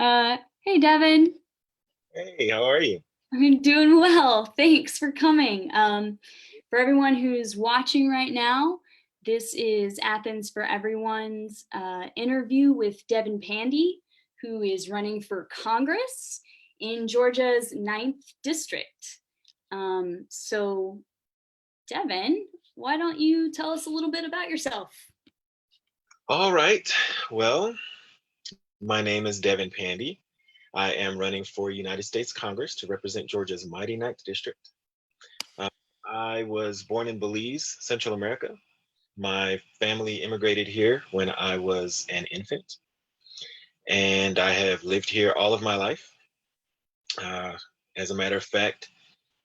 Hey Devin, Hey, how are you? I'm doing well. Thanks for coming. For everyone who's watching right now, this is Athens for Everyone's interview with Devin Pandy, who is running for Congress in Georgia's 9th district. So, Devin, why don't you tell us a little bit about yourself? All right. Well, my name is Devin Pandy. I am running for United States Congress to represent Georgia's mighty ninth district. Uh, I was born in Belize, Central America. My family immigrated here when I was an infant, and I have lived here all of my life. Uh, as a matter of fact,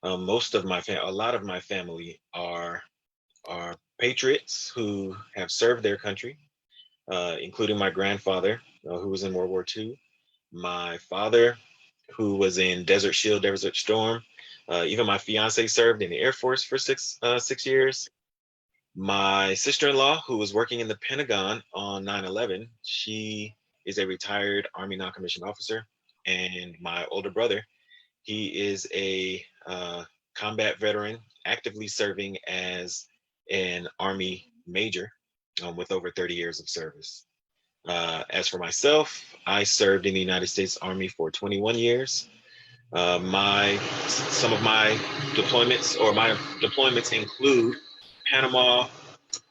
a lot of my family are patriots who have served their country, including my grandfather, who was in World War II, my father, who was in Desert Shield, Desert Storm. Even my fiance served in the Air Force for 6 years. My sister-in-law, who was working in the Pentagon on 9/11, she is a retired Army non-commissioned officer. And my older brother, he is a combat veteran, actively serving as an Army major with over 30 years of service. As for myself, I served in the United States Army for 21 years. My Some of my deployments include Panama,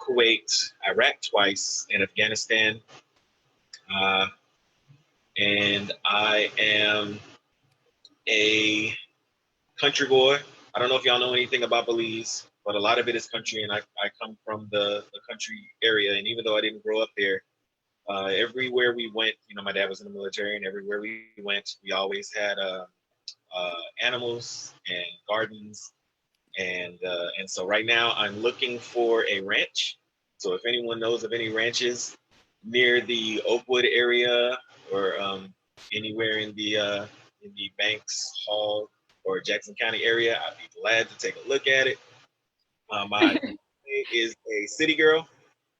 Kuwait, Iraq twice, and Afghanistan. Uh, and I am a country boy. I don't know if y'all know anything about Belize, but a lot of it is country, and I come from the country area. And even though I didn't grow up there, everywhere we went, my dad was in the military, and everywhere we went, we always had animals and gardens, and so right now I'm looking for a ranch. So if anyone knows of any ranches near the Oakwood area or anywhere in the Banks Hall or Jackson County area, I'd be glad to take a look at it. My is a city girl,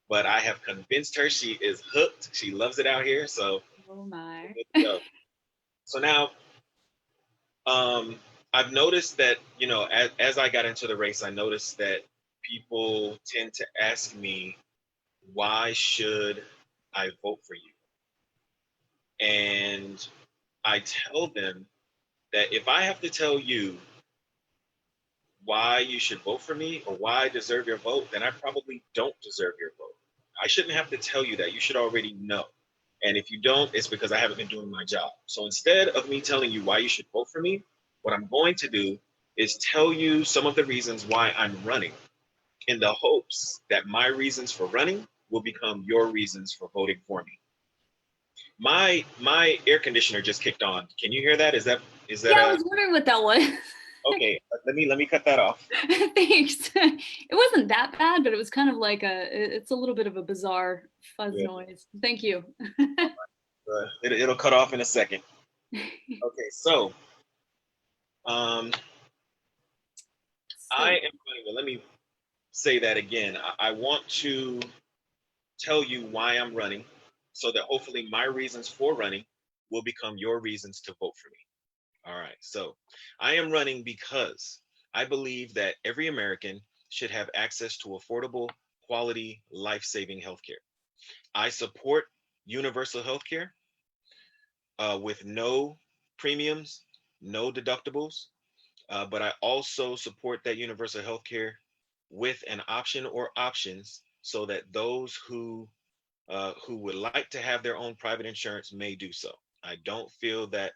but I have convinced her she is hooked. She loves it out here, so Oh my. good to go. So now, um, I've noticed that as I got into the race, I noticed that people tend to ask me, "Why should I vote for you?" And I tell them that if I have to tell you why you should vote for me or why I deserve your vote, then I probably don't deserve your vote. I shouldn't have to tell you that. You should already know. And if you don't, it's because I haven't been doing my job. So instead of me telling you why you should vote for me, what I'm going to do is tell you some of the reasons why I'm running in the hopes that my reasons for running will become your reasons for voting for me. My air conditioner just kicked on. Can you hear that? Is that Yeah, I a was wondering what that was. okay? Let me cut that off. Thanks. It wasn't that bad, but it was kind of like it's a little bit of a bizarre fuzz Yeah, noise. Thank you. it'll cut off in a second. Okay, so um, I So, am running. Well, let me say that again. I want to tell you why I'm running so that hopefully my reasons for running will become your reasons to vote for me. All right. So I am running because I believe that every American should have access to affordable, quality, life saving healthcare. I support universal healthcare with no premiums, no deductibles, but I also support that universal healthcare with an option or options so that those who would like to have their own private insurance may do so. I don't feel that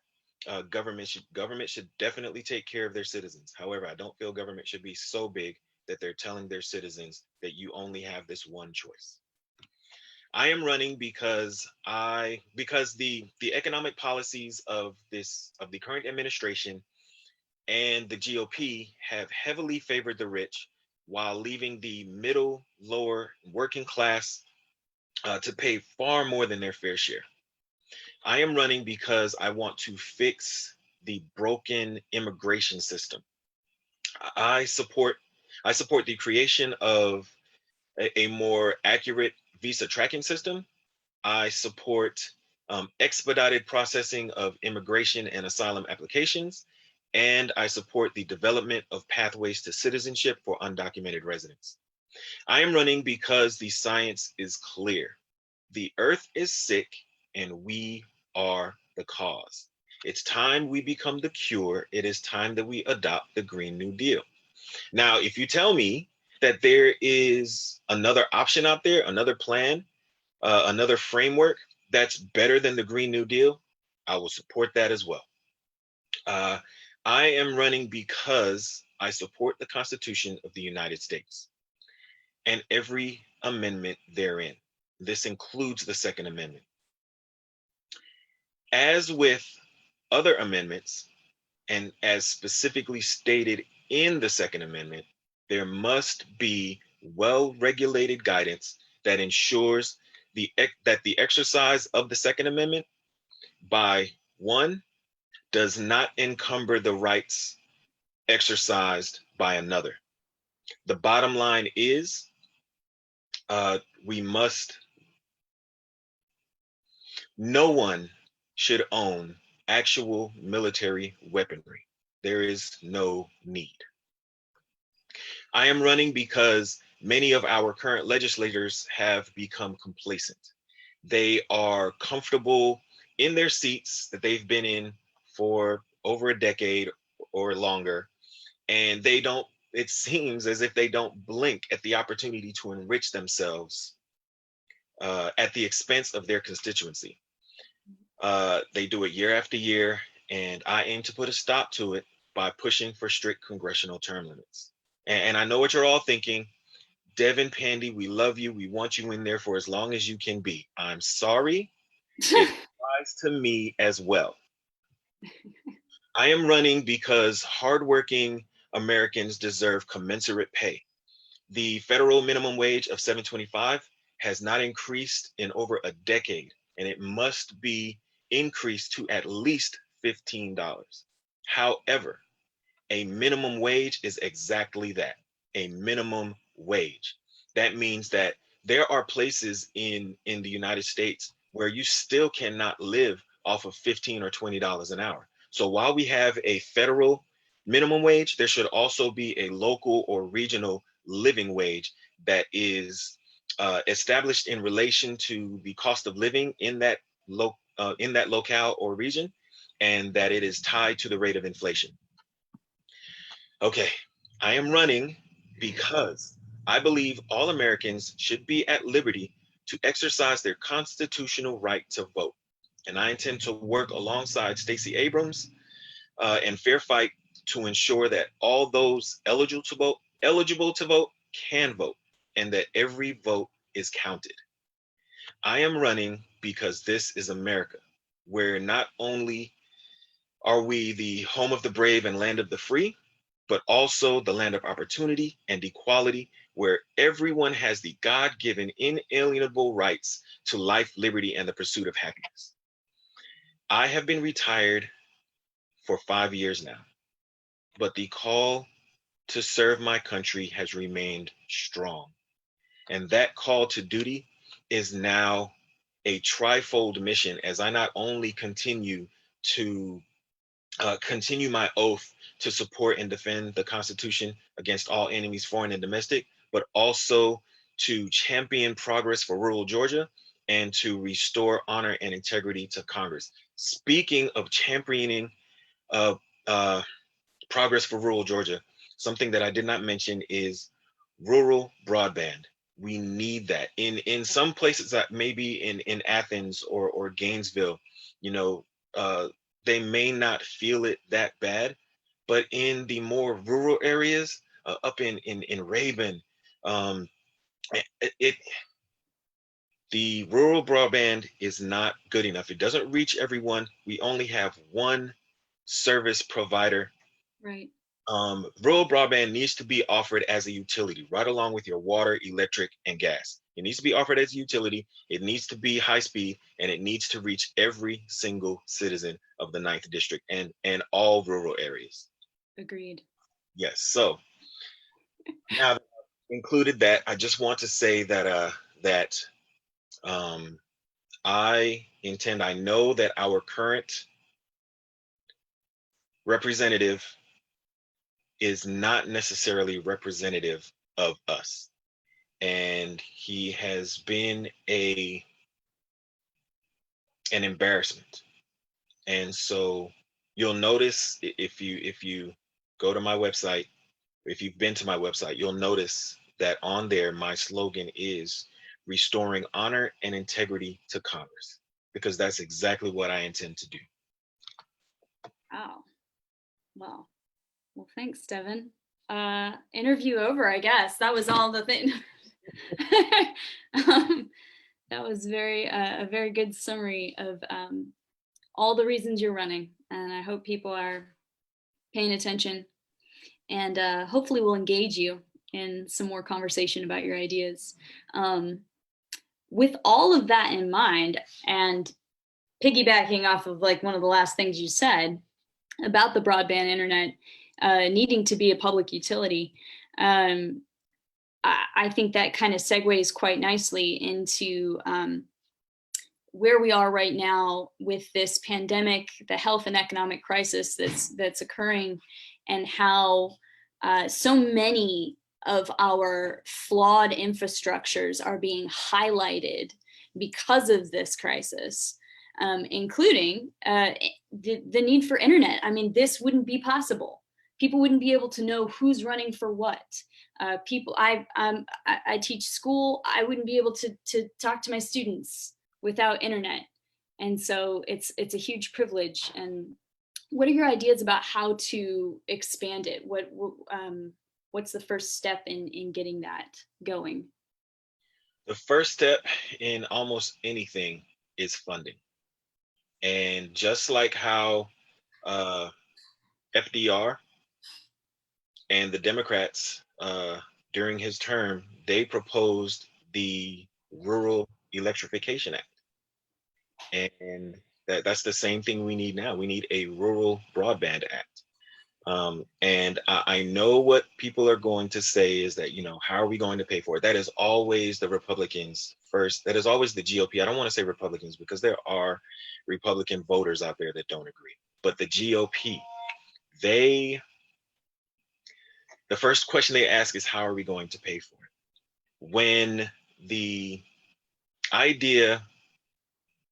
government should definitely take care of their citizens. However, I don't feel government should be so big that they're telling their citizens that you only have this one choice. I am running because the economic policies of the current administration and the GOP have heavily favored the rich while leaving the middle, lower, working class to pay far more than their fair share. I am running because I want to fix the broken immigration system. I support I support the creation of a more accurate visa tracking system. I support expedited processing of immigration and asylum applications, and I support the development of pathways to citizenship for undocumented residents. I am running because the science is clear. The earth is sick and we are the cause. It's time we become the cure. It is time that we adopt the Green New Deal. Now, if you tell me that there is another option out there, another plan, another framework that's better than the Green New Deal, I will support that as well. Uh, I am running because I support the Constitution of the United States and every amendment therein. This includes the Second Amendment. As with other amendments, and as specifically stated in the Second Amendment, there must be well-regulated guidance that ensures that the exercise of the Second Amendment by one does not encumber the rights exercised by another. The bottom line is we must, no one should own actual military weaponry. There is no need. I am running because many of our current legislators have become complacent. They are comfortable in their seats that they've been in for over a decade or longer, and it seems as if they don't blink at the opportunity to enrich themselves at the expense of their constituency. They do it year after year, and I aim to put a stop to it by pushing for strict congressional term limits. And I know what you're all thinking. Devin Pandy, we love you. We want you in there for as long as you can be. I'm sorry. It applies to me as well. I am running because hardworking Americans deserve commensurate pay. The federal minimum wage of $7.25 has not increased in over a decade, and it must be increased to at least $15. However, a minimum wage is exactly that, a minimum wage. That means that there are places in the United States where you still cannot live off of $15 or $20 an hour. So while we have a federal minimum wage, there should also be a local or regional living wage that is established in relation to the cost of living in that locale or region, and that it is tied to the rate of inflation. Okay, I am running because I believe all Americans should be at liberty to exercise their constitutional right to vote. And I intend to work alongside Stacey Abrams and Fair Fight to ensure that all those eligible to vote can vote, and that every vote is counted. I am running because this is America, where not only are we the home of the brave and land of the free, but also the land of opportunity and equality, where everyone has the God-given inalienable rights to life, liberty, and the pursuit of happiness. I have been retired for 5 years now, but the call to serve my country has remained strong. And that call to duty is now a trifold mission, as I not only continue my oath to support and defend the Constitution against all enemies, foreign and domestic, but also to champion progress for rural Georgia and to restore honor and integrity to Congress. Speaking of championing progress for rural Georgia, something that I did not mention is rural broadband. We need that in some places, that maybe in Athens or Gainesville, you know, they may not feel it that bad, but in the more rural areas, up in Raven, um, it the rural broadband is not good enough. It doesn't reach everyone. We only have one service provider. Right. Rural broadband needs to be offered as a utility, right along with your water, electric, and gas. It needs to be offered as a utility. It needs to be high speed, and it needs to reach every single citizen of the 9th district and all rural areas. Agreed. Yes. So now that I've included that, I just want to say that um, I know that our current representative is not necessarily representative of us. And he has been an embarrassment. And so you'll notice if you go to my website, if you've been to my website, you'll notice that on there, my slogan is restoring honor and integrity to Congress, because that's exactly what I intend to do. Wow. Well, thanks, Devin. Interview over, I guess. That was all the thing. That was a very good summary of all the reasons you're running. And I hope people are paying attention, and hopefully we'll engage you in some more conversation about your ideas. With all of that in mind, and piggybacking off of like one of the last things you said about the broadband internet needing to be a public utility, I think that kind of segues quite nicely into where we are right now with this pandemic, the health and economic crisis that's occurring, and how so many of our flawed infrastructures are being highlighted because of this crisis, including the need for internet. I mean, this wouldn't be possible. People wouldn't be able to know who's running for what. I teach school. I wouldn't be able to talk to my students without internet. And so it's a huge privilege. And what are your ideas about how to expand it? What's the first step in getting that going? The first step in almost anything is funding. And just like how FDR and the Democrats during his term, they proposed the Rural Electrification Act. And that's the same thing we need now. We need a Rural Broadband Act. And I know what people are going to say is that, how are we going to pay for it? That is always the Republicans first. That is always the GOP. I don't want to say Republicans because there are Republican voters out there that don't agree. But the GOP, the first question they ask is, how are we going to pay for it? When the idea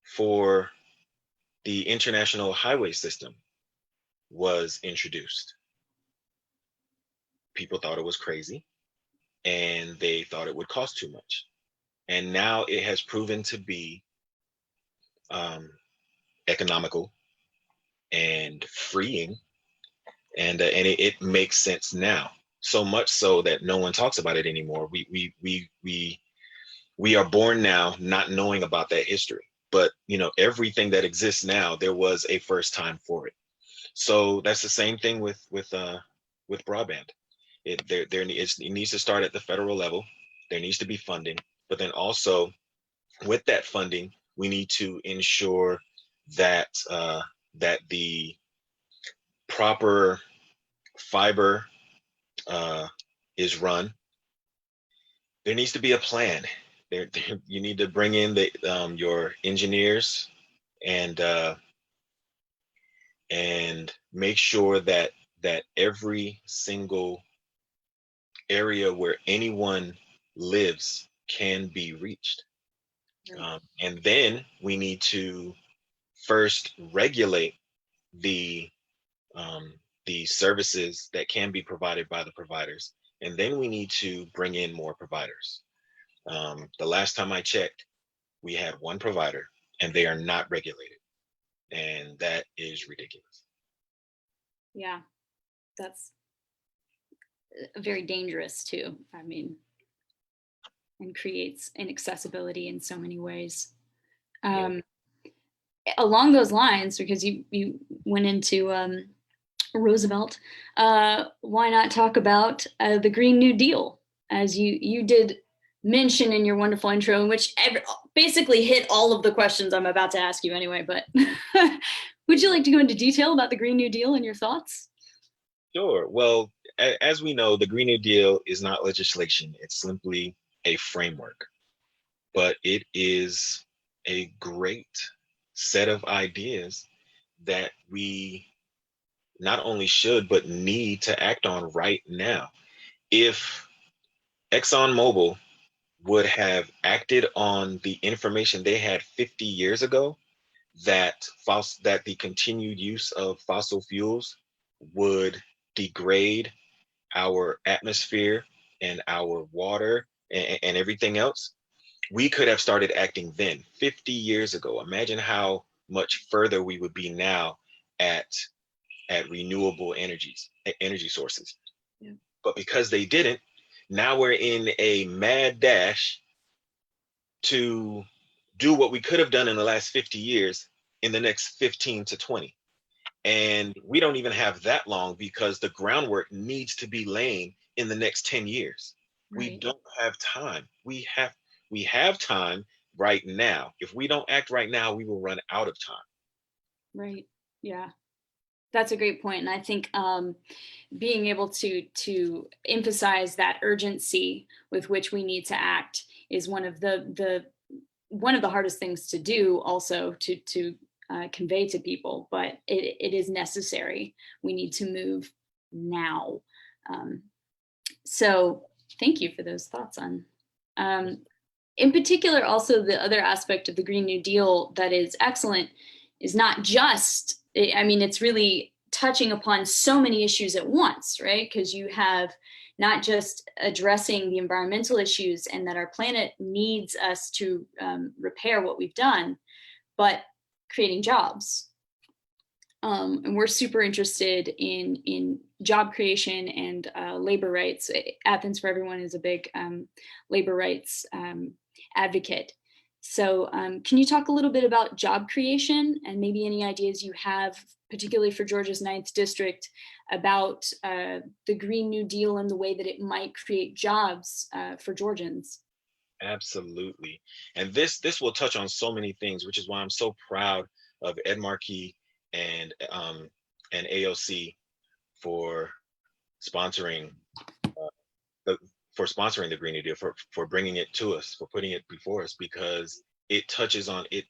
for the international highway system was introduced, people thought it was crazy and they thought it would cost too much. And now it has proven to be economical and freeing, and it makes sense now. So much so that no one talks about it anymore. We are born now not knowing about that history. But everything that exists now, there was a first time for it. So that's the same thing with broadband. It needs to start at the federal level. There needs to be funding, but then also with that funding, we need to ensure that that the proper fiber is run. There needs to be a plan. You need to bring in your engineers and make sure that every single area where anyone lives can be reached. And then we need to first regulate the services that can be provided by the providers. And then we need to bring in more providers. The last time I checked, we had one provider and they are not regulated. And that is ridiculous. Yeah, that's very dangerous too. I mean, and creates inaccessibility in so many ways. Along those lines, because you went into Roosevelt, why not talk about the Green New Deal, as you did mention in your wonderful intro, in which basically hit all of the questions I'm about to ask you anyway, but would you like to go into detail about the Green New Deal and your thoughts? Sure. Well, as we know, the Green New Deal is not legislation. It's simply a framework, but it is a great set of ideas that we not only should, but need to act on right now. If ExxonMobil would have acted on the information they had 50 years ago, that the continued use of fossil fuels would degrade our atmosphere and our water and everything else, we could have started acting then 50 years ago. Imagine how much further we would be now at renewable energy sources. Yeah. But because they didn't, now we're in a mad dash to do what we could have done in the last 50 years in the next 15 to 20. And we don't even have that long because the groundwork needs to be laying in the next 10 years. We Right. don't have time. We have time right now. If we don't act right now, we will run out of time. Right. Yeah. That's a great point. And I think being able to emphasize that urgency with which we need to act is one of the hardest things to do, also to convey to people. But it is necessary. We need to move now. Um, so thank you for those thoughts on. In particular, also the other aspect of the Green New Deal that is excellent is not just, I mean, it's really touching upon so many issues at once, right? Because you have not just addressing the environmental issues and that our planet needs us to repair what we've done, but creating jobs. And we're super interested in job creation and labor rights. Athens for Everyone is a big labor rights advocate. So can you talk a little bit about job creation and maybe any ideas you have, particularly for Georgia's 9th District, about the Green New Deal and the way that it might create jobs for Georgians? Absolutely. And this will touch on so many things, which is why I'm so proud of Ed Markey and AOC for sponsoring the the Green New Deal, for bringing it to us, for putting it before us, because it touches on it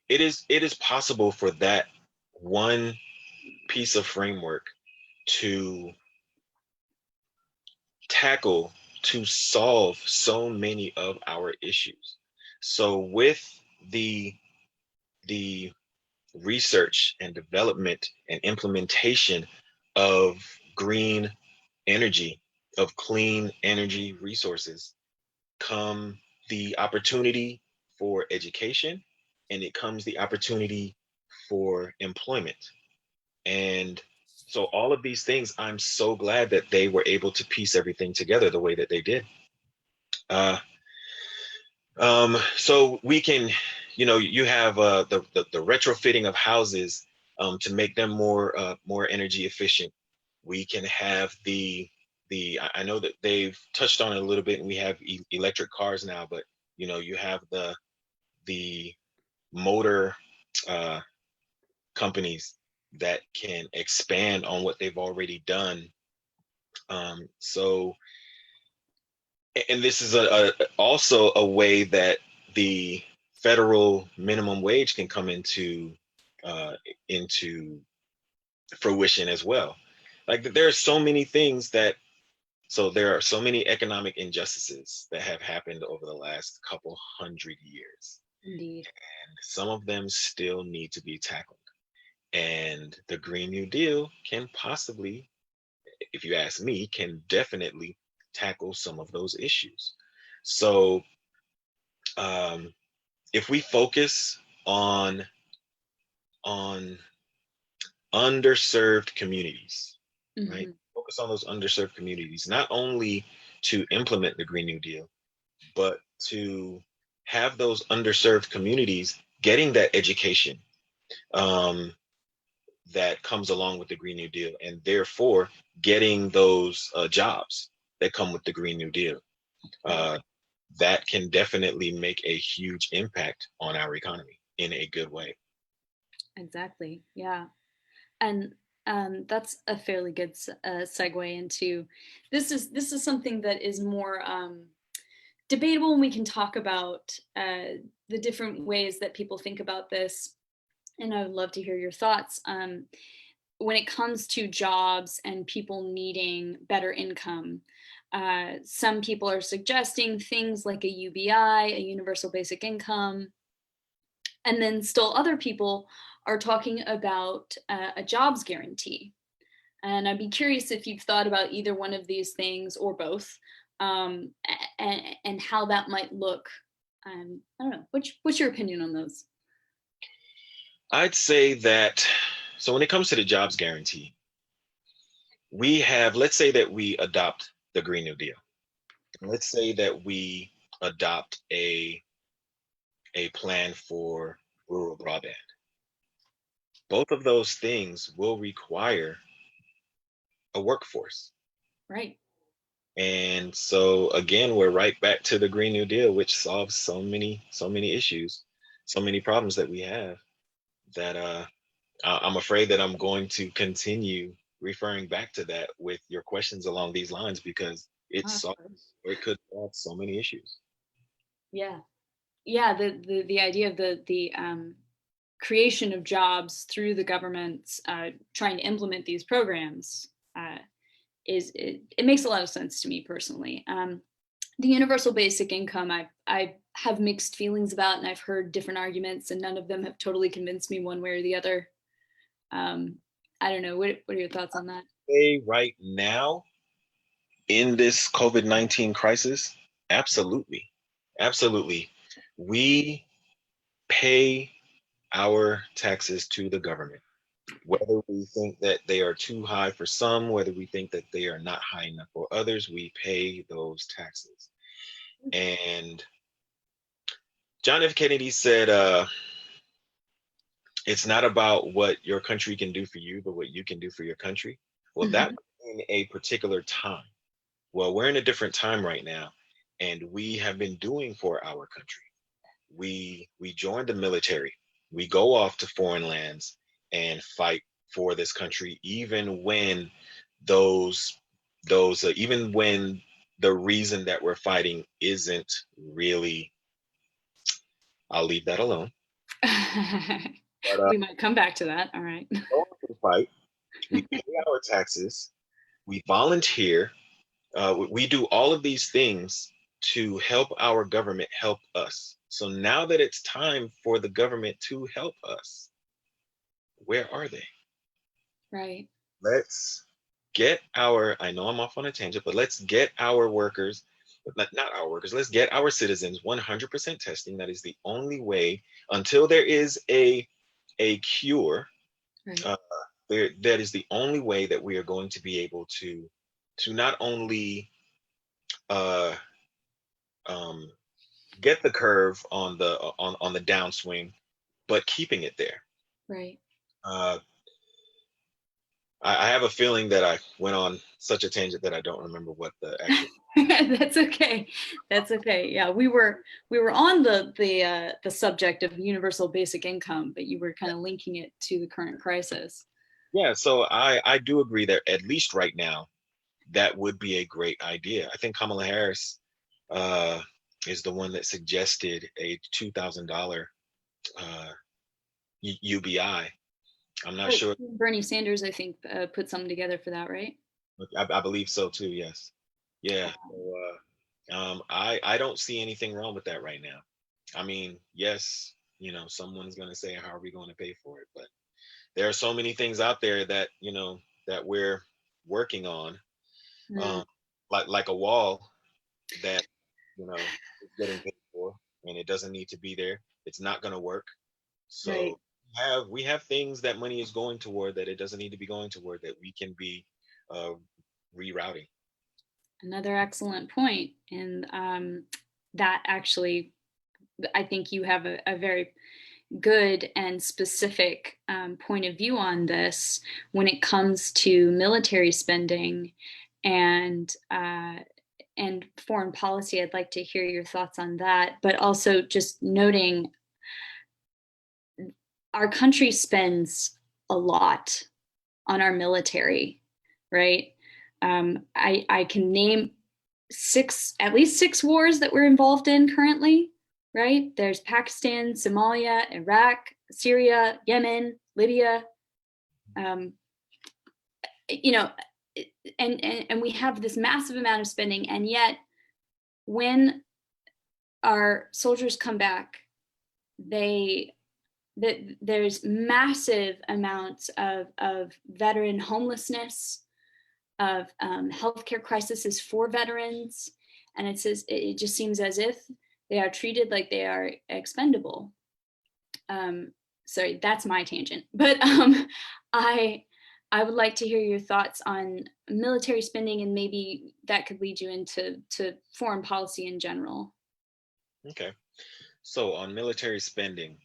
is possible for that one piece of framework to to solve so many of our issues. So with the the research and development and implementation of green energy, of clean energy resources, come the opportunity for education, and it comes the opportunity for employment. And so all of these things, I'm so glad that they were able to piece everything together the way that they did. Uh, so we can, you have the retrofitting of houses to make them more energy efficient. We can have I know that they've touched on it a little bit, and we have electric cars now, but you have the motor uh, companies that can expand on what they've already done. So, and this is also a way that the federal minimum wage can come uh, into fruition as well. Like there are so many things there are so many economic injustices that have happened over the last couple hundred years. Indeed. And some of them still need to be tackled. And the Green New Deal can possibly, if you ask me, can definitely tackle some of those issues. So um, if we focus on underserved communities, right? Mm-hmm. Focus on those underserved communities, not only to implement the Green New Deal, but to have those underserved communities getting that education um, that comes along with the Green New Deal, and therefore getting those jobs that come with the Green New Deal. Uh, that can definitely make a huge impact on our economy in a good way. Exactly. Yeah. And that's a fairly good segue into this is something that is more debatable, and we can talk about the different ways that people think about this. And I would love to hear your thoughts. When it comes to jobs and people needing better income, some people are suggesting things like a UBI, a universal basic income, and then still other people are talking about a jobs guarantee. And I'd be curious if you've thought about either one of these things or both, and how that might look. I don't know. What's your opinion on those? I'd say that, so when it comes to the jobs guarantee, we have, let's say that we adopt the Green New Deal. Let's say that we adopt a plan for rural broadband. Both of those things will require a workforce. Right. And so again, we're right back to the Green New Deal, which solves so many issues, so many problems that we have that I'm afraid that I'm going to continue referring back to that with your questions along these lines because it could solve so many issues. Yeah. Yeah. The idea of the creation of jobs through the government's trying to implement these programs it makes a lot of sense to me personally. The universal basic income, I have mixed feelings about, and I've heard different arguments, and none of them have totally convinced me one way or the other. I don't know. What are your thoughts on that? Right now, in this COVID-19 crisis, absolutely. Absolutely. We pay our taxes to the government, whether we think that they are too high for some, whether we think that they are not high enough for others, we pay those taxes. And John F. Kennedy said, it's not about what your country can do for you, but what you can do for your country. Well, that Mhm. was in a particular time. Well, we're in a different time right now, and we have been doing for our country. We joined the military. We go off to foreign lands and fight for this country, even when those even when the reason that we're fighting isn't really. I'll leave that alone. But We might come back to that. All right. go off and fight. We pay our taxes. We volunteer. We do all of these things to help our government help us. So now that it's time for the government to help us, where are they? Right. Let's get our, I know I'm off on a tangent, but let's get our workers, not our workers, let's get our citizens 100% testing. That is the only way until there is a cure. Right. Uh, that is the only way that we are going to be able to not only uh, um, get the curve on the downswing, but keeping it there. Right. Uh, I have a feeling that I went on such a tangent that I don't remember what the actual. That's okay. That's okay. Yeah, we were on the subject of universal basic income, but you were kind of linking it to the current crisis. Yeah, so I do agree that at least right now that would be a great idea. I think Kamala Harris uh, is the one that suggested a $2,000 uh, UBI. I'm not Oh, sure. Bernie Sanders, I think, put something together for that, right? I believe so too. Yes. Yeah. So, I don't see anything wrong with that right now. I mean, yes, someone's going to say, how are we going to pay for it? But there are so many things out there that, that we're working on, Mm, um, like a wall that, is getting paid for and it doesn't need to be there. It's not going to work. right. So we have things that money is going toward that it doesn't need to be going toward that we can be uh, rerouting. Another excellent point. And that actually, I think you have a very good and specific point of view on this when it comes to military spending and and foreign policy. I'd like to hear your thoughts on that, but also just noting our country spends a lot on our military, right? I can name at least six wars that we're involved in currently, right? There's Pakistan, Somalia, Iraq, Syria, Yemen, Libya. You know, and we have this massive amount of spending, and yet when our soldiers come back, there's massive amounts of veteran homelessness, of healthcare crises for veterans, and it just seems as if they are treated like they are expendable. Sorry, that's my tangent, but I would like to hear your thoughts on military spending, and maybe that could lead you into foreign policy in general. Okay. So on military spending,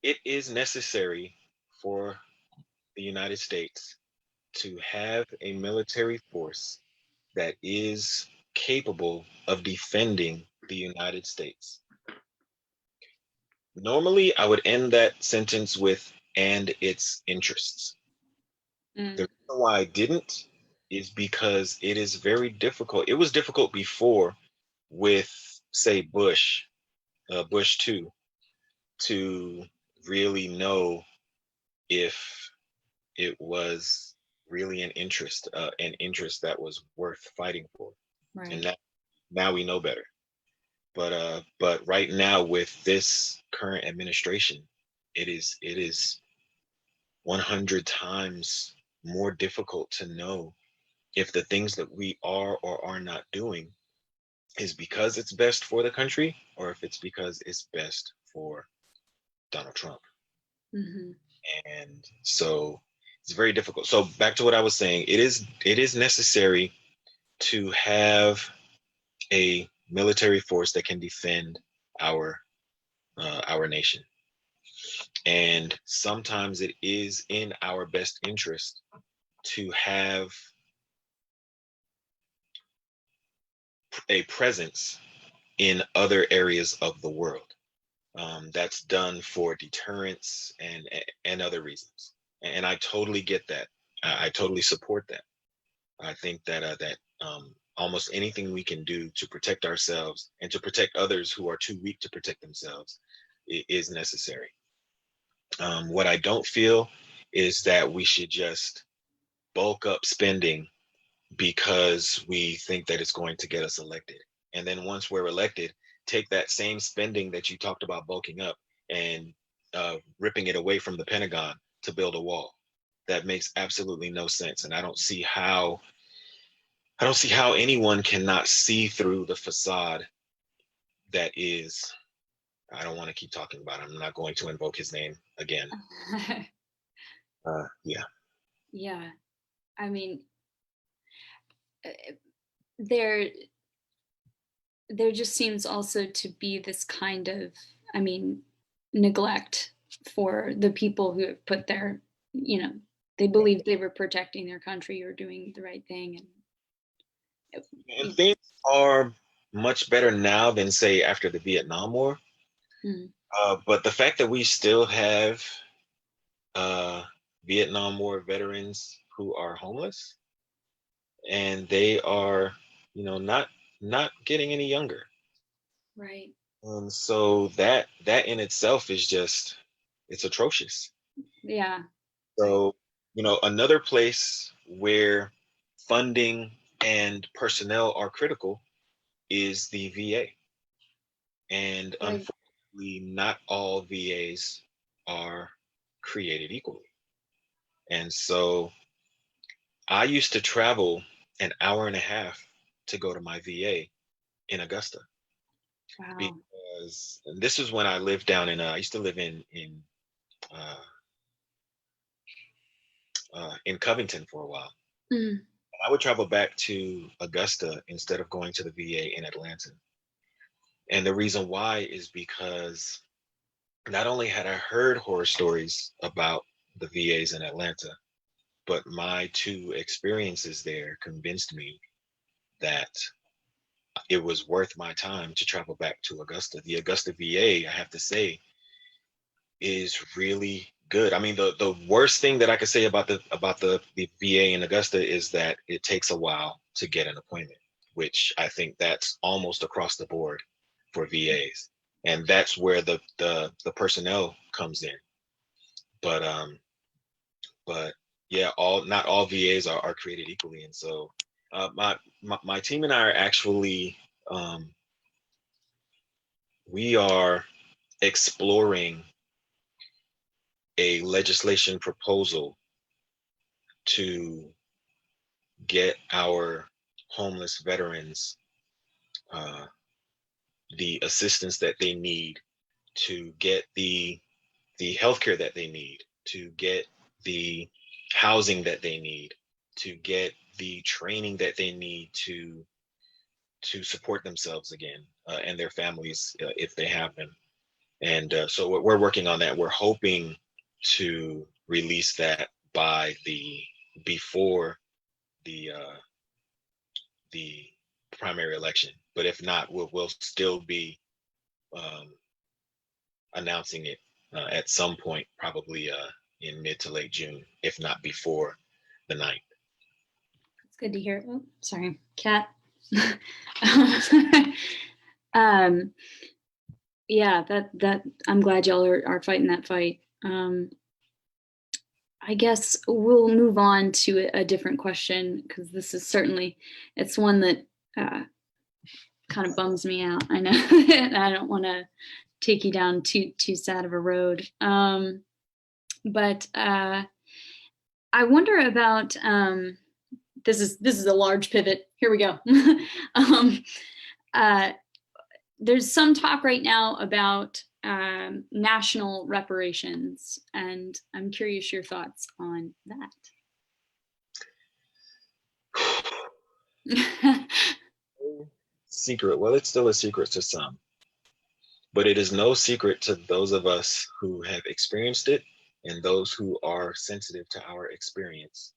it is necessary for the United States to have a military force that is capable of defending the United States. Normally, I would end that sentence with, and its interests. Mm. The reason why I didn't is because it is very difficult. It was difficult before with, say, Bush 2, to really know if it was really an interest that was worth fighting for. Right. And now we know better. But right now with this current administration, it is 100 times more difficult to know if the things that we are or are not doing is because it's best for the country, or if it's because it's best for Donald Trump. Mm-hmm. And so it's very difficult. So back to what I was saying, it is necessary to have a military force that can defend our nation. And sometimes it is in our best interest to have a presence in other areas of the world. That's done for deterrence and other reasons. And I totally get that. I totally support that. I think that almost anything we can do to protect ourselves and to protect others who are too weak to protect themselves is necessary. What I don't feel is that we should just bulk up spending because we think that it's going to get us elected. And then once we're elected, take that same spending that you talked about bulking up and ripping it away from the Pentagon to build a wall. That makes absolutely no sense. And I don't see how anyone cannot see through the facade that is. I don't want to keep talking about it. I'm not going to invoke his name again. Yeah. Yeah. I mean, there just seems also to be this kind of, I mean, neglect for the people who have put their, they believed they were protecting their country or doing the right thing. And things are much better now than, say, after the Vietnam War. Mm. But the fact that we still have Vietnam War veterans who are homeless, and they are, not getting any younger. Right. And so that in itself is just, it's atrocious. Yeah. So, another place where funding and personnel are critical is the VA. And Right. unfortunately, not all VAs are created equally. And so I used to travel an hour and a half to go to my VA in Augusta. Wow. Because this is when I lived down I used to live in Covington for a while. Mm. I would travel back to Augusta instead of going to the VA in Atlanta. And the reason why is because not only had I heard horror stories about the VAs in Atlanta, but my two experiences there convinced me that it was worth my time to travel back to Augusta. The Augusta VA, I have to say, is really good. I mean, the worst thing that I could say about the VA in Augusta is that it takes a while to get an appointment, which I think that's almost across the board for VAs. And that's where the personnel comes in. But but yeah, not all VAs are created equally. And so my team and I are actually we are exploring a legislation proposal to get our homeless veterans the assistance that they need, to get the healthcare that they need, to get the housing that they need, to get the training that they need to support themselves again, and their families, if they have them. And so we're working on that. We're hoping to release that by before the primary election. But if not, we'll still be announcing it at some point, probably in mid to late June, if not before the 9th. It's good to hear. Oh, sorry, cat. Yeah, that I'm glad y'all are fighting that fight. I guess we'll move on to a different question, because this is certainly, it's one that kind of bums me out. I know, and I don't want to take you down too sad of a road. But I wonder about this is a large pivot. Here we go. There's some talk right now about national reparations, and I'm curious your thoughts on that. Secret. Well, it's still a secret to some, but it is no secret to those of us who have experienced it and those who are sensitive to our experience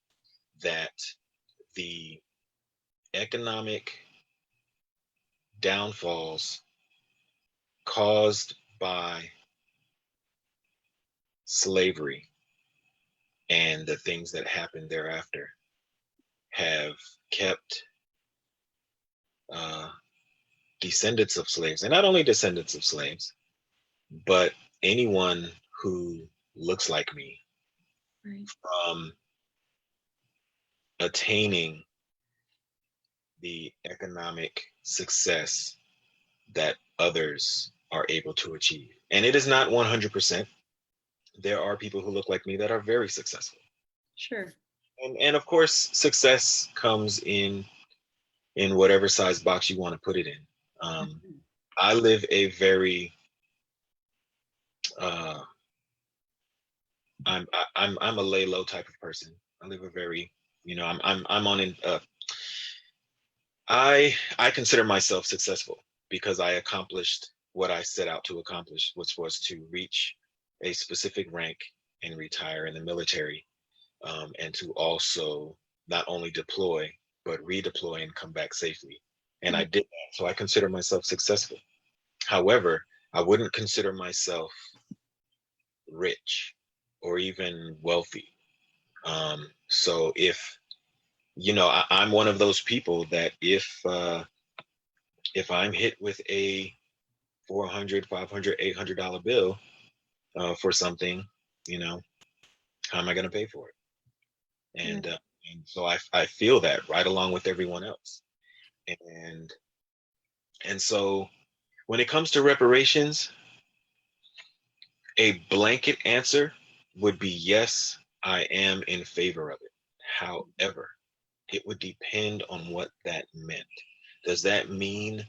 that the economic downfalls caused by slavery and the things that happened thereafter have kept descendants of slaves, and not only descendants of slaves, but anyone who looks like me, Right. from attaining the economic success that others are able to achieve. And it is not 100%. There are people who look like me that are very successful. Sure. And of course, success comes in whatever size box you want to put it in. I live a very I'm a lay low type of person. I live a very, I'm on an I consider myself successful because I accomplished what I set out to accomplish, which was to reach a specific rank and retire in the military, and to also not only deploy but redeploy and come back safely. And I did that, so I consider myself successful. However, I wouldn't consider myself rich or even wealthy. So if I'm one of those people that if I'm hit with a $400, $500, $800 bill for something, how am I going to pay for it? And so I feel that right along with everyone else. And so when it comes to reparations, a blanket answer would be yes, I am in favor of it. However, it would depend on what that meant. Does that mean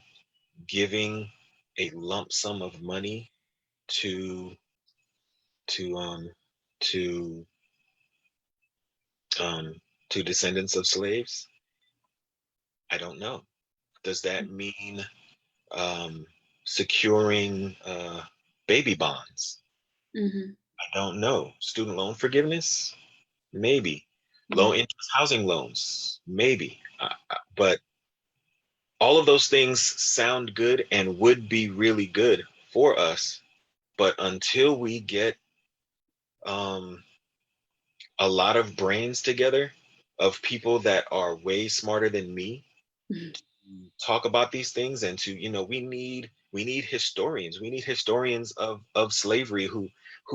giving a lump sum of money to descendants of slaves? I don't know. Does that mean securing baby bonds? I don't know. Student loan forgiveness? Maybe. Low interest housing loans? Maybe. But all of those things sound good and would be really good for us. But until we get a lot of brains together, of people that are way smarter than me Mhm. talk about these things, and to, we need historians. We need historians of slavery who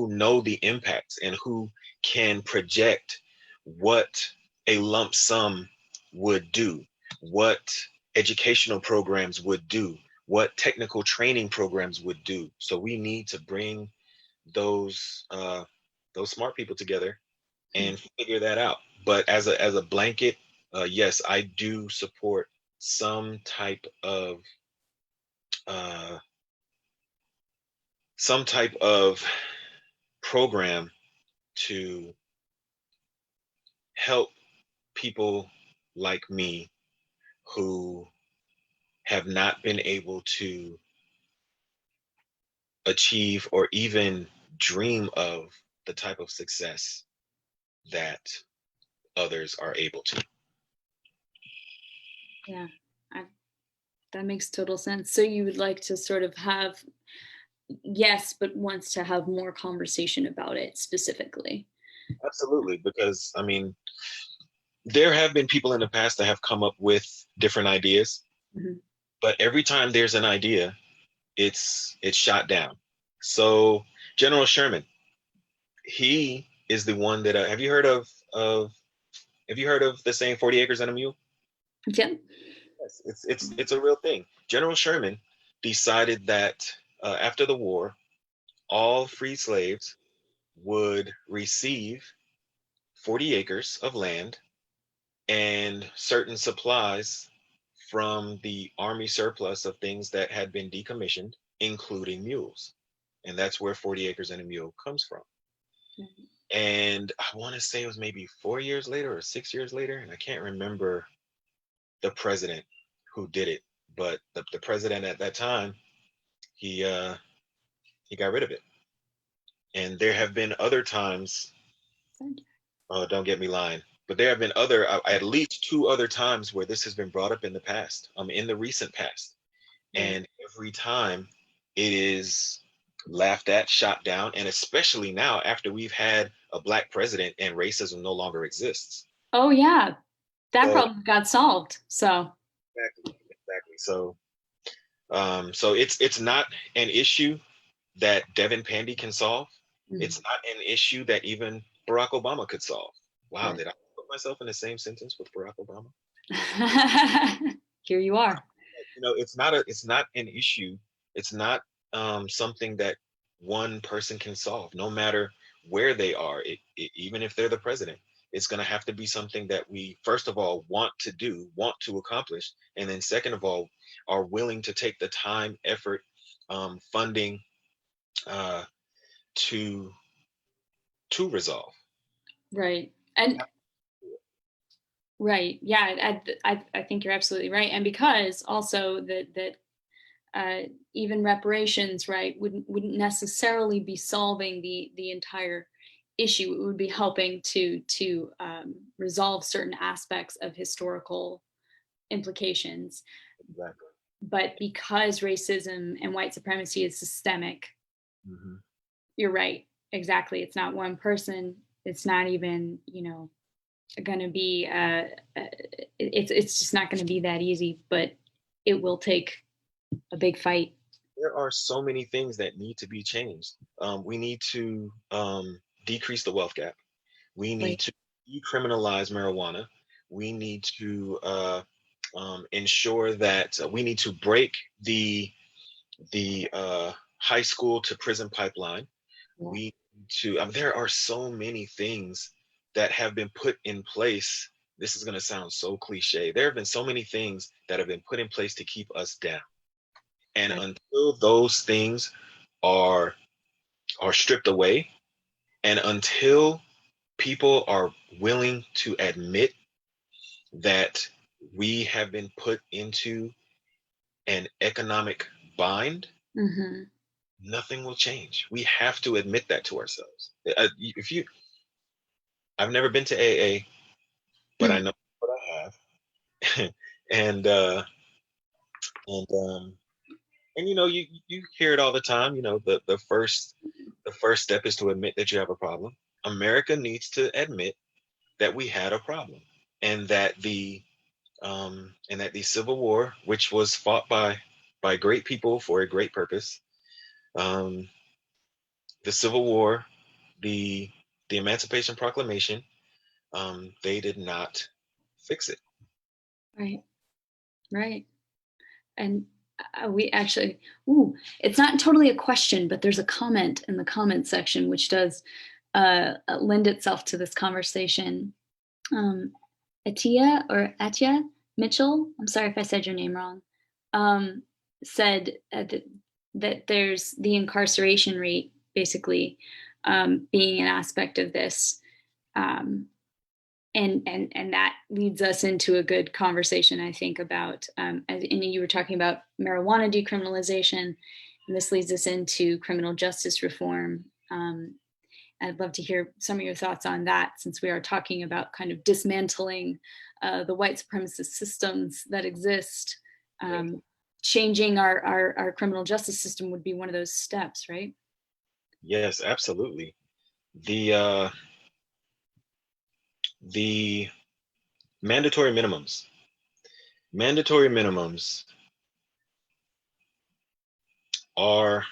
know the impacts and who can project what a lump sum would do, what educational programs would do, what technical training programs would do. So we need to bring those smart people together and figure that out. But as a blanket, yes, I do support some type of uh, some type of program to help people like me who have not been able to achieve or even dream of the type of success that others are able to. Yeah, I, that makes total sense. So you would like to sort of have, yes, but wants to have more conversation about it specifically. Absolutely, because I mean, there have been people in the past that have come up with different ideas, Mhm. but every time there's an idea, it's shot down. So General Sherman, he is the one that of have you heard of the saying 40 acres and a mule? Yeah. Yes, it's a real thing. General Sherman decided that after the war, all free slaves would receive 40 acres of land and certain supplies from the army surplus of things that had been decommissioned, including mules. And that's where 40 acres and a mule comes from. And I want to say it was maybe 4 years later or 6 years later, and I can't remember the president who did it, but the president at that time, he uh, he got rid of it. And there have been other times. Oh, don't get me lying. But there have been at least two other times where this has been brought up in the past, in the recent past. Right. And every time it is laughed at, shot down, and especially now after we've had a black president and racism no longer exists. Oh yeah, that So problem got solved. So exactly. So it's not an issue that Devin Pandy can solve. mhm. It's not an issue that even Barack Obama could solve. Wow, Right. did I put myself in the same sentence with Barack Obama? Here you are. It's not an issue. It's not something that one person can solve, no matter where they are. Even if they're the president, it's going to have to be something that we, first of all, want to do, want to accomplish, and then second of all, are willing to take the time, effort, funding uh, to resolve. Right. And right. Yeah, I think you're absolutely right. And because also that even reparations, right, wouldn't necessarily be solving the entire issue. It would be helping to resolve certain aspects of historical implications. Exactly. But because racism and white supremacy is systemic, Hmm. you're right. Exactly. It's not one person. It's not even, going to be. It's just not going to be that easy. But it will take a big fight. There are so many things that need to be changed. We need to decrease the wealth gap. We need Right. to decriminalize marijuana. We need to ensure that we need to break the high school to prison pipeline. Yeah. We need to. There are so many things that have been put in place. This is going to sound so cliche. There have been so many things that have been put in place to keep us down, and Right. until those things are stripped away, and until people are willing to admit that we have been put into an economic bind, Hmm. nothing will change. We have to admit that to ourselves. If you, I've never been to AA, but I know what I have, and and um, and you hear it all the time. The first step is to admit that you have a problem. America needs to admit that we had a problem. and that the Civil War, which was fought by great people for a great purpose, um, the Civil War, the Emancipation Proclamation, they did not fix it. Right. Right. And we actually, it's not totally a question, but there's a comment in the comment section which does lend itself to this conversation. Atia Mitchell, I'm sorry if I said your name wrong, um, said that there's the incarceration rate basically being an aspect of this. Um, and that leads us into a good conversation, I think, about and you were talking about marijuana decriminalization, and this leads us into criminal justice reform. I'd love to hear some of your thoughts on that, since we are talking about kind of dismantling the white supremacist systems that exist. Changing our criminal justice system would be one of those steps, right? Yes, absolutely. The the mandatory minimums. Mandatory minimums are,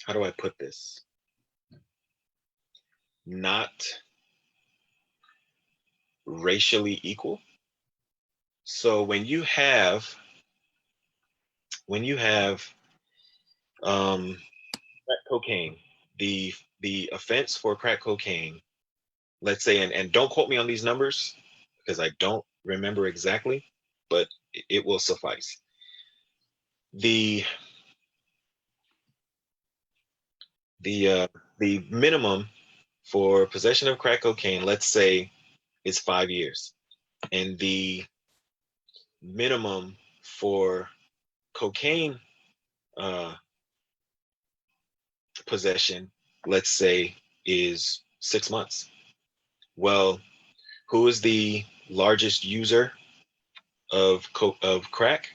how do I put this? Not racially equal. So when you have crack cocaine, the offense for crack cocaine, let's say, and don't quote me on these numbers because I don't remember exactly, but it will suffice. The the uh, the minimum for possession of crack cocaine, let's say, is 5 years, and the minimum for cocaine uh, possession, let's say, is 6 months. Well, who is the largest user of crack?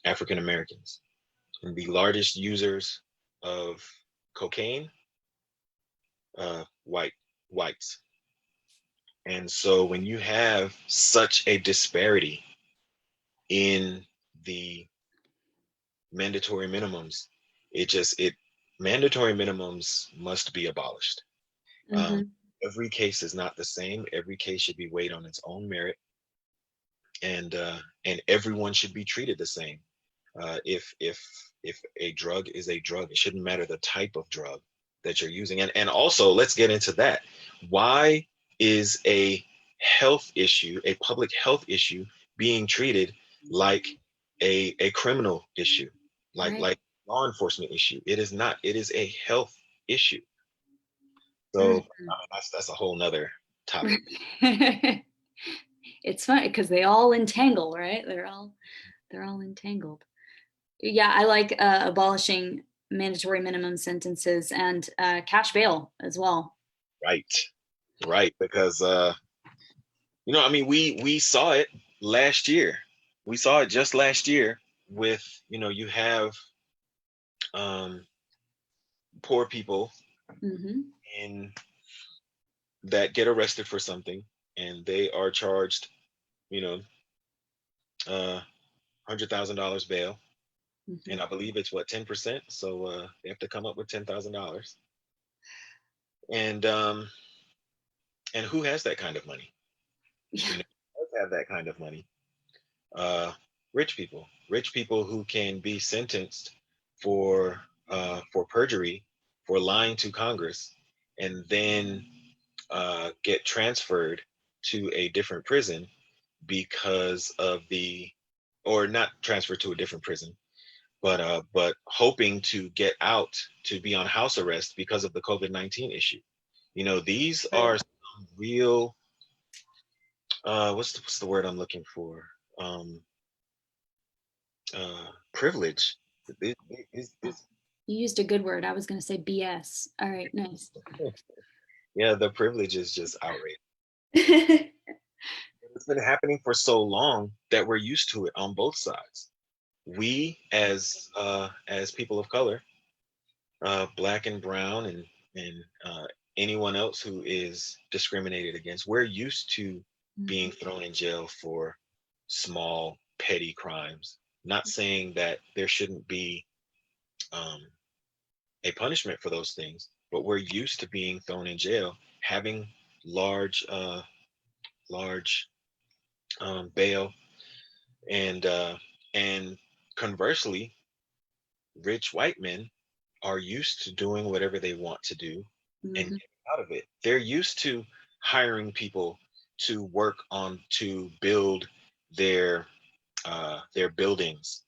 African Americans. And the largest users of cocaine, whites. And so when you have such a disparity in the mandatory minimums, it mandatory minimums must be abolished. Um, Mm-hmm. every case is not the same. Every case should be weighed on its own merit, and everyone should be treated the same. If a drug is a drug, it shouldn't matter the type of drug that you're using. And also, let's get into that. Why is a health issue, a public health issue, being treated like a criminal issue, Right. like law enforcement issue? It is not. It is a health issue. So I Mm. mean, that's a whole nother topic. It's fun because they all entangle, right? They're all entangled. Yeah, I like abolishing mandatory minimum sentences and cash bail as well. Right, right. Because I mean, we saw it last year. We saw it just last year with, you have um, poor people Hmm. in that get arrested for something, and they are charged, you know, $100,000 bail, Hmm. and I believe it's what, 10%. So they have to come up with $10,000, and who has that kind of money? Yeah. Who does have that kind of money? uh, rich people who can be sentenced for perjury, for lying to Congress, and then get transferred to a different prison because of or not transferred to a different prison, but hoping to get out to be on house arrest because of the COVID-19 issue. These Right. are some real, what's the word I'm looking for? Um, Privilege. You used a good word. I was going to say BS. All right, nice. Yeah, the privilege is just outrageous. It's been happening for so long that we're used to it on both sides. We, as people of color, black and brown, and anyone else who is discriminated against, we're used to being thrown in jail for small petty crimes. Not saying that there shouldn't be a punishment for those things, but we're used to being thrown in jail, having large large bail, and and conversely, rich white men are used to doing whatever they want to do and Mhm. getting out of it. They're used to hiring people to work on to build their buildings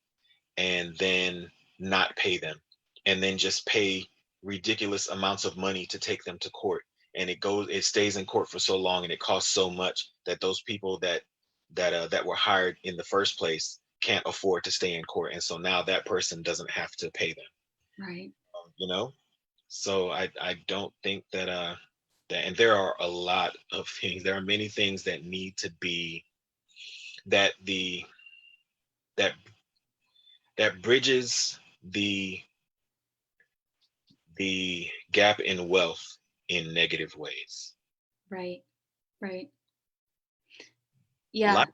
and then not pay them, and then just pay ridiculous amounts of money to take them to court. And it stays in court for so long, and it costs so much that those people that were hired in the first place can't afford to stay in court, and so now that person doesn't have to pay them. Right. You know, so I don't think that that, and there are a lot of things. There are many things that need to be that the that that bridges the gap in wealth in negative ways. Right. Right. Like,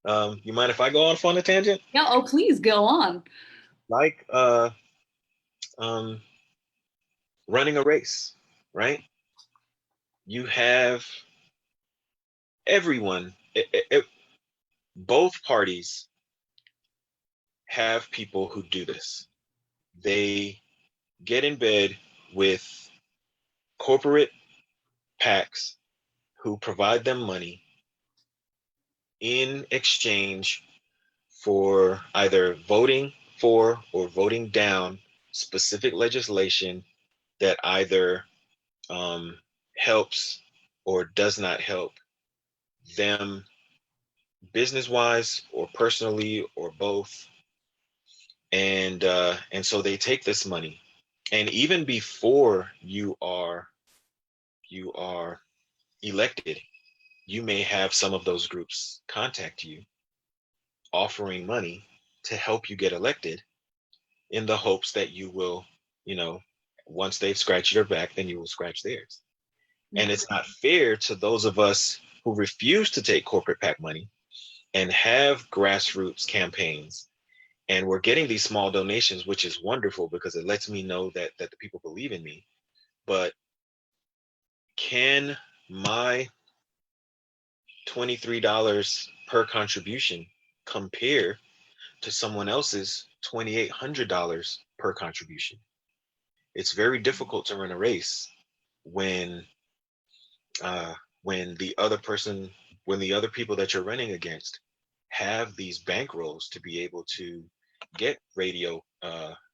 Yeah. you mind if I go off on a tangent? Yeah. Oh, please go on. Like um, running a race, right? You have everyone, both parties have people who do this. They get in bed with corporate PACs who provide them money in exchange for either voting for or voting down specific legislation that either um, helps or does not help them business wise or personally or both. And so they take this money, and even before you are elected, you may have some of those groups contact you offering money to help you get elected, in the hopes that you will, you know, once they've scratched your back, then you will scratch theirs. And Mhm. it's not fair to those of us who refuse to take corporate PAC money and have grassroots campaigns. And we're getting these small donations, which is wonderful because it lets me know that the people believe in me. But can my $23 per contribution compare to someone else's $2,800 per contribution? It's very difficult to run a race when uh, when the other person, when the other people that you're running against have these bankrolls to be able to get radio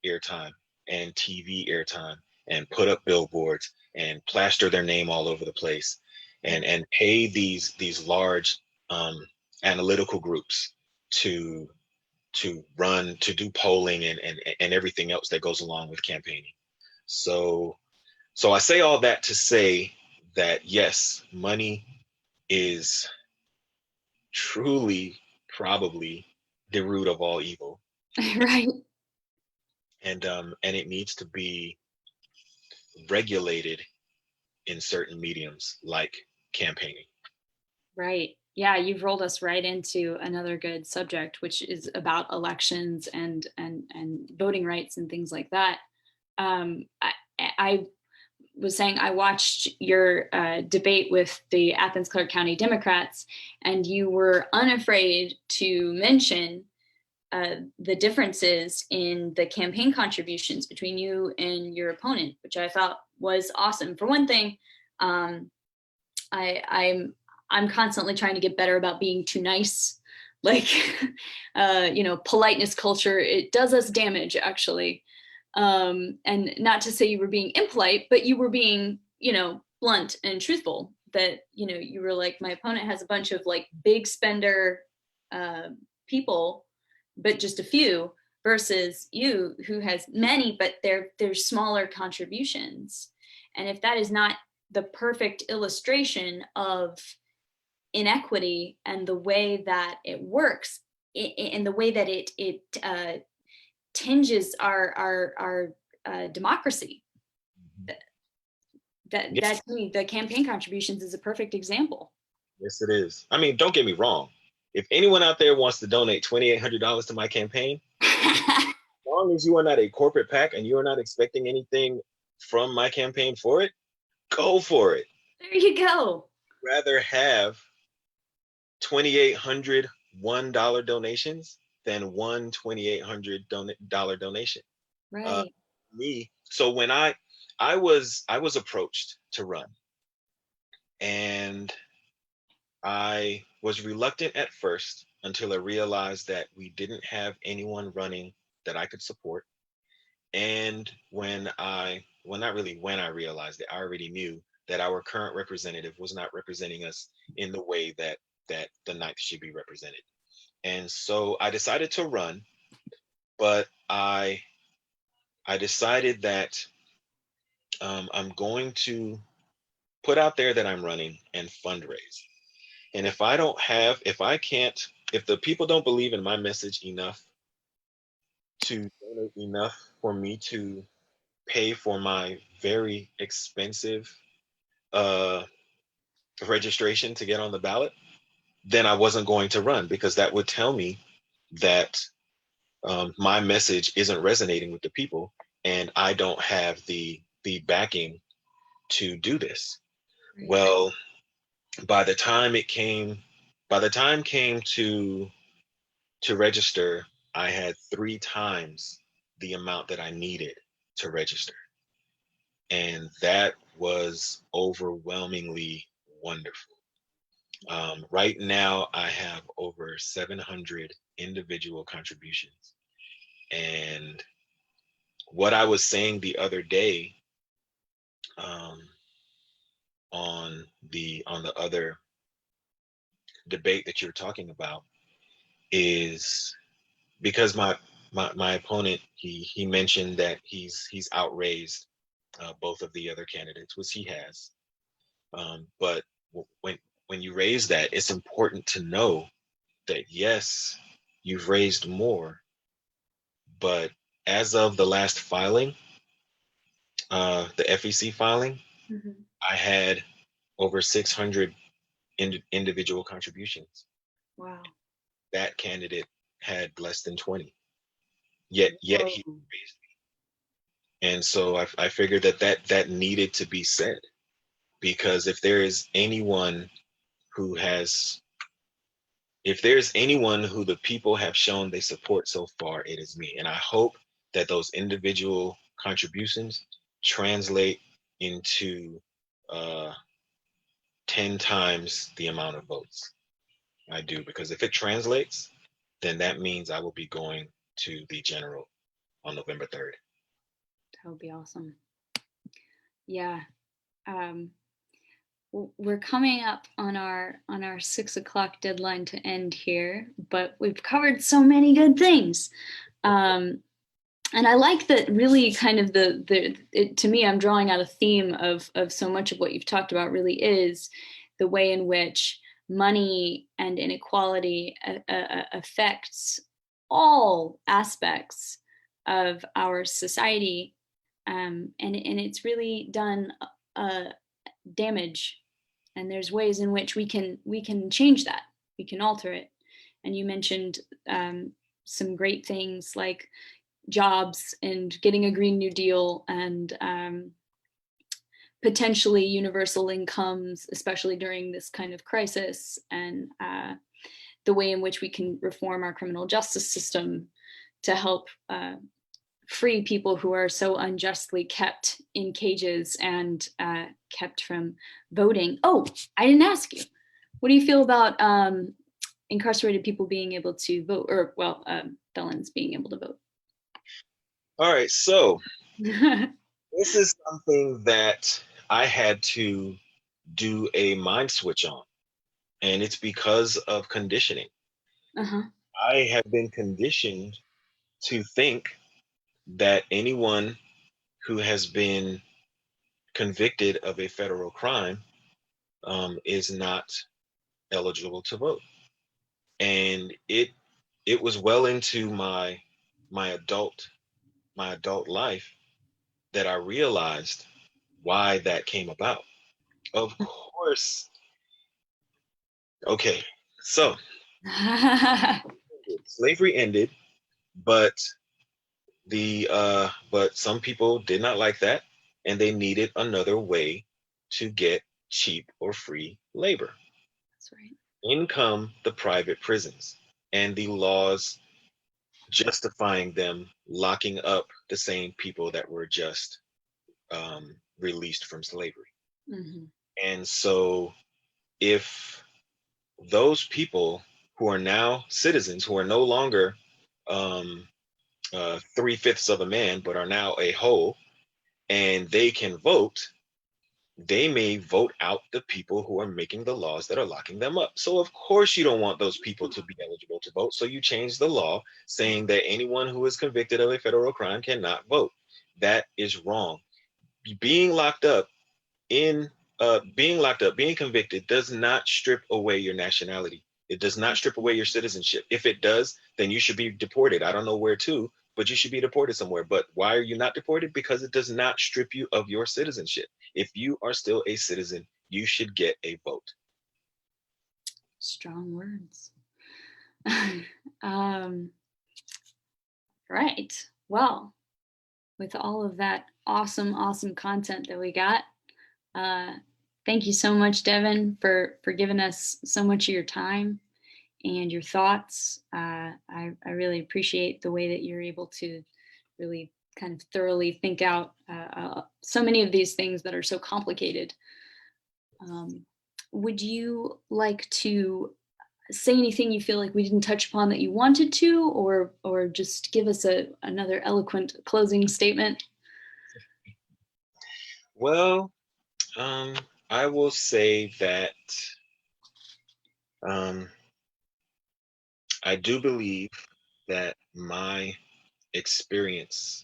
airtime and TV airtime and put up billboards and plaster their name all over the place, and pay these large um, analytical groups to run, to do polling and everything else that goes along with campaigning. So I say all that to say that yes, money is truly probably the root of all evil, Right. and it needs to be regulated in certain mediums like campaigning. Right. Yeah, you've rolled us right into another good subject, which is about elections and voting rights and things like that. I was saying I watched your debate with the Athens Clarke County Democrats, and you were unafraid to mention the differences in the campaign contributions between you and your opponent, which I thought was awesome. For one thing, um, I'm constantly trying to get better about being too nice. Like, politeness culture, it does us damage actually. And not to say you were being impolite, but you were being, blunt and truthful. That you were like, my opponent has a bunch of like big spender uh, people, but just a few, versus you who has many, but they're smaller contributions. And if that is not the perfect illustration of inequity and the way that it works, and the way that it tinges our democracy, that Yeah, to me, the campaign contributions is a perfect example. Yes, it is. I mean, don't get me wrong. If anyone out there wants to donate $2,800 to my campaign, as long as you are not a corporate PAC and you are not expecting anything from my campaign for it, go for it. There you go. Rather have 2,800 $1 donations than one $2,800 donation. Uh, Right. so when I was approached to run, and I was reluctant at first until I realized that we didn't have anyone running that I could support. And well, not really when I realized it, I already knew that our current representative was not representing us in the way that the ninth should be represented. And so I decided to run, but I decided that I'm going to put out there that I'm running and fundraise. And if the people don't believe in my message enough to donate enough for me to pay for my very expensive uh, registration to get on the ballot, then I wasn't going to run, because that would tell me that my message isn't resonating with the people, and I don't have the backing to do this. Right. Well, by the time it came, by the time came to register, I had 3 times the amount that I needed to register. And that was overwhelmingly wonderful. Right now, I have over 700 individual contributions. And what I was saying the other day, um, on the other debate that you're talking about, is because my opponent, he mentioned that he's outraised both of the other candidates, which he has. But when when you raise that, it's important to know that yes, you've raised more, but as of the last filing, the FEC filing, Mhm. I had over 600 individual contributions. Wow. That candidate had less than 20. Yet Whoa. he raised me. And so I figured that needed to be said, because who has if there's anyone who the people have shown they support so far, it is me. And I hope that those individual contributions translate into uh, 10 times the amount of votes. I do, because if it translates, then that means I will be going to the general on November 3rd. That would be awesome. Yeah. Um, we're coming up on our 6 o'clock deadline to end here, but we've covered so many good things. Um, and I like that, really kind of to me, I'm drawing out a theme of so much of what you've talked about really is the way in which money and inequality affects all aspects of our society. And it's really done damage, and there's ways in which we can change that, we can alter it. And you mentioned some great things like jobs and getting a Green New Deal, and potentially universal incomes, especially during this kind of crisis, and the way in which we can reform our criminal justice system to help free people who are so unjustly kept in cages and kept from voting. Oh, I didn't ask you. What do you feel about incarcerated people being able to vote, or well, felons being able to vote? All right, so this is something that I had to do a mind switch on, and it's because of conditioning. Uh-huh. I have been conditioned to think that anyone who has been convicted of a federal crime is not eligible to vote, and it was well into my adult my adult life that I realized why that came about. Of course, Okay, so slavery ended, but but some people did not like that, and they needed another way to get cheap or free labor. That's right. In come the private prisons and the laws justifying them locking up the same people that were just released from slavery. Hmm. And so, if those people who are now citizens, who are no longer um, three-fifths of a man, but are now a whole, and they can vote, they may vote out the people who are making the laws that are locking them up. So, of course, you don't want those people to be eligible to vote. So, you change the law saying that anyone who is convicted of a federal crime cannot vote. That is wrong. Being locked up in being convicted does not strip away your nationality. It does not strip away your citizenship. If it does, then you should be deported. I don't know where to, but you should be deported somewhere. But why are you not deported? Because it does not strip you of your citizenship. If you are still a citizen, you should get a vote. Strong words. um, right. Well, with all of that awesome content that we got, uh, thank you so much, Devin, for giving us so much of your time and your thoughts. I really appreciate the way that you're able to really kind of thoroughly think out so many of these things that are so complicated. Um, would you like to say anything you feel like we didn't touch upon that you wanted to, or just give us another eloquent closing statement? Well, I will say that um, I do believe that my experience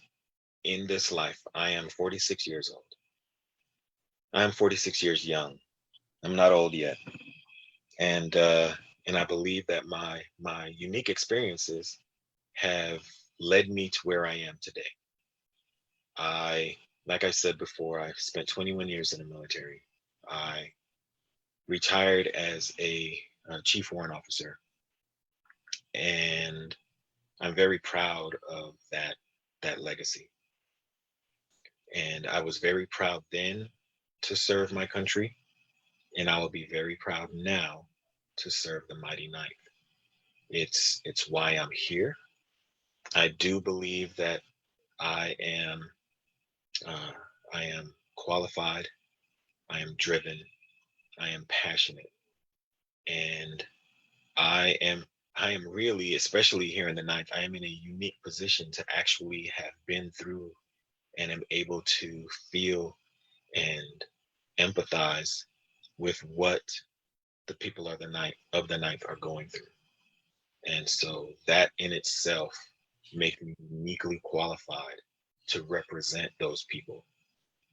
in this life, I am 46 years old. I am 46 years young. I'm not old yet, and and I believe that my unique experiences have led me to where I am today. I, like I said before, I spent 21 years in the military. I retired as a chief warrant officer, and I'm very proud of that legacy. And I was very proud then to serve my country, and I will be very proud now to serve the mighty Ninth. It's why I'm here. I do believe that I am uh, I am qualified. I am driven. I am passionate, and I am I am really, especially here in the Ninth, I am in a unique position to actually have been through and am able to feel and empathize with what the people of the Ninth are going through. And so that in itself makes me uniquely qualified to represent those people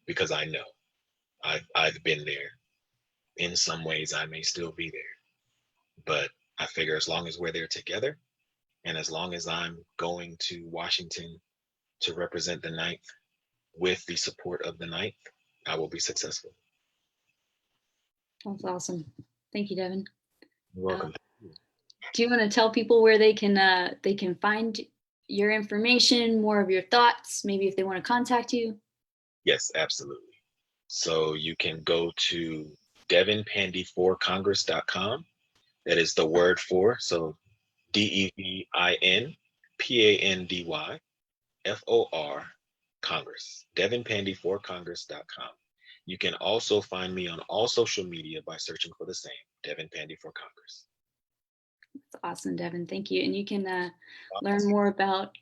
because I know I've been there. In some ways, I may still be there, but I figure as long as we're there together and as long as I'm going to Washington to represent the Ninth with the support of the Ninth, I will be successful. That's awesome. Thank you, Devin. You're Uh, welcome. do you want to tell people where they can find your information, more of your thoughts, maybe if they want to contact you? Yes, absolutely. So you can go to devinpandy4congress.com. That is the word for. So DEVINPANDYFOR Congress. devinpandy4congress.com. You can also find me on all social media by searching for the same, Devin Pandy for Congress. That's awesome, Devin. Thank you. And you can learn more about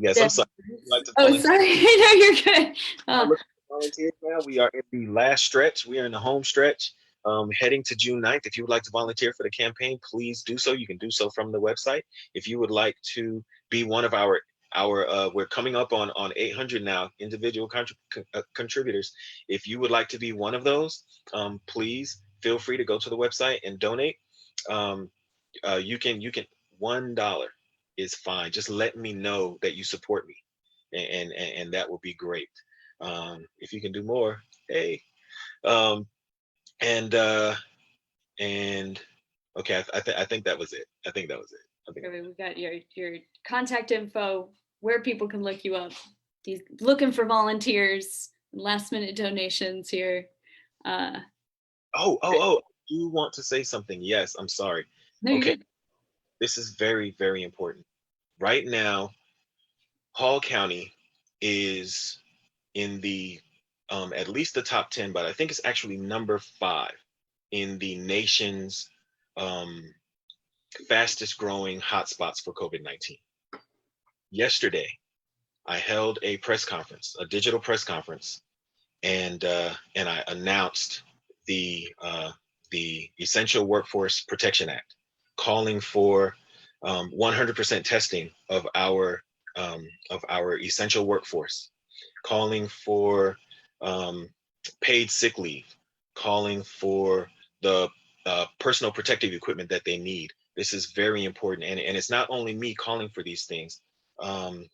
Yes, I'm Devin. sorry. Would you like to Oh, volunteer? sorry. No, you're good. I'm looking for volunteers now. We are in the last stretch. We are in the home stretch, heading to June 9th. If you would like to volunteer for the campaign, please do so. You can do so from the website. If you would like to be one of our we're coming up on 800 now individual contributors. If you would like to be one of those, please feel free to go to the website and donate. Um, you can $1 is fine. Just let me know that you support me, and that will be great. If you can do more, hey. Um, and uh, and Okay, I think that was it. I think that was it. I think Okay, we got your contact info, where people can look you up. These looking for volunteers, last minute donations here. oh, you want to say something? Yes, I'm sorry. No, you're Okay, good. this is very, very important. Right now, Hall County is in the at least the top 10, but I think it's actually number 5 in the nation's um, fastest growing hotspots for COVID-19. Yesterday, I held a press conference, a digital press conference, and I announced the Essential Workforce Protection Act, calling for 100% testing of our essential workforce, calling for paid sick leave, calling for the personal protective equipment that they need. This is very important, and it's not only me calling for these things. Um,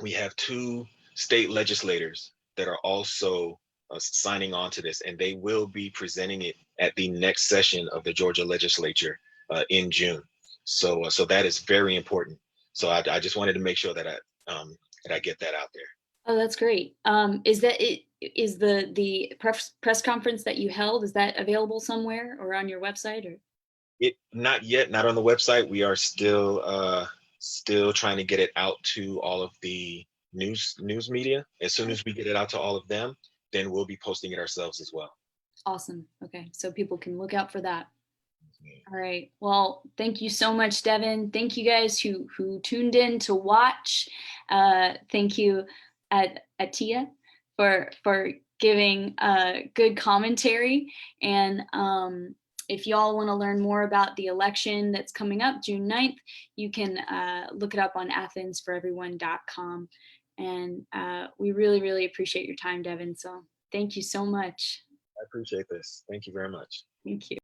we have 2 state legislators that are also signing on to this, and they will be presenting it at the next session of the Georgia legislature in June. So that is very important. So I just wanted to make sure that I get that out there. Oh, that's great. Is that it? Is the press conference that you held, is that available somewhere or on your website or? It not yet, not on the website. We are still trying to get it out to all of the news media. As soon as we get it out to all of them, then we'll be posting it ourselves as well. Awesome. Okay, so people can look out for that. All right. Well, thank you so much, Devin. Thank you guys who tuned in to watch. Thank you, Atia, for giving good commentary. And if y'all want to learn more about the election that's coming up June 9th, you can look it up on athensforeveryone.com. And we really, really appreciate your time, Devin. So thank you so much. I appreciate this. Thank you very much. Thank you.